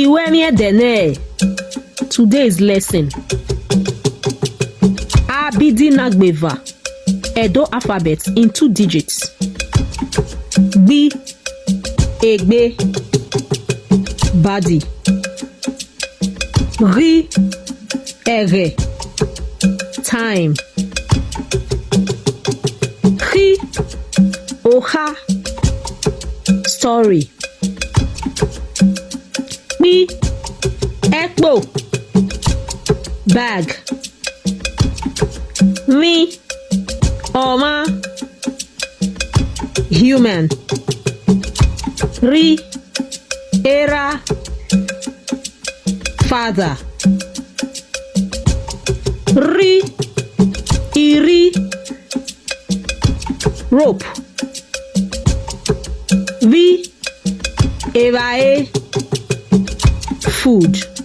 Iwemie dene. Today's lesson. Abidi Nabgeva. Edo alphabet in 2 digits. B, Egbe, Badi. Ri, Ere, time. Ri, Oha, story. Mi, Ekbo, bag. Mi, Oma, human. Ri, Era, father. Ri, Iri, rope. Vi, Evae, food.